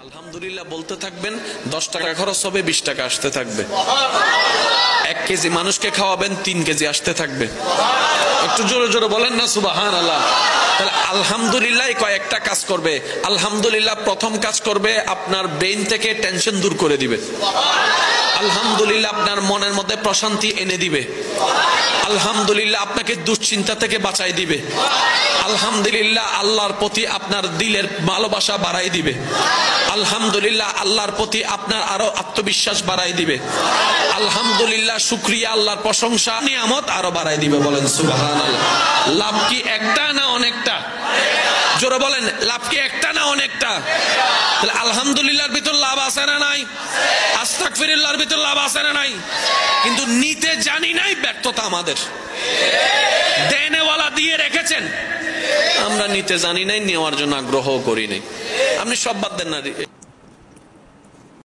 আলহামদুলিল্লাহ বলতে থাকবেন, 10 টাকা খরচ হবে, 20 টাকা আসতে থাকবে। 1 কেজি মানুষকে খাওয়াবেন, 3 কেজি আসতে থাকবে। একটু জোরে জোরে বলেন না সুবহানাল্লাহ। তাহলে আলহামদুলিল্লাহ কয়েকটা কাজ করবে। আলহামদুলিল্লাহ প্রথম কাজ করবে, আপনার ব্রেইন থেকে টেনশন দূর করে দিবে। আলহামদুলিল্লাহ আপনার মনের মধ্যে প্রশান্তি এনে দিবে। আলহামদুলিল্লাহ আপনাকে দুশ্চিন্তা থেকে বাঁচাই দিবে। আলহামদুলিল্লাহ আল্লাহর প্রতি আপনার দিলের ভালোবাসা বাড়াই দিবে। আলহামদুলিল্লাহ আল্লাহর প্রতি আপনার আরো আত্মবিশ্বাস বাড়াই দিবে। আলহামদুলিল্লাহ শুকরিয়া, আল্লাহর প্রশংসা, নিয়ামত আরো বাড়াই দিবে। বলেন সুবহানাল্লাহ। লাভ কি একটা না অনেকটা? জোরে বলেন, লাভ কি একটা না অনেকটা? তাহলে আলহামদুলিল্লাহর ভিতর লাভ আছে না নাই? আস্তাগফিরুল্লাহর ভিতর লাভ আছে না নাই? কিন্তু নিতে জানি নাই, ব্যর্থতা আমাদের। দেনেওয়ালা দিয়ে রেখেছেন, আমরা নিতে জানি নাই, নেওয়ার জন্য আগ্রহ করি নাই। আপনি সব বাদ দেন না।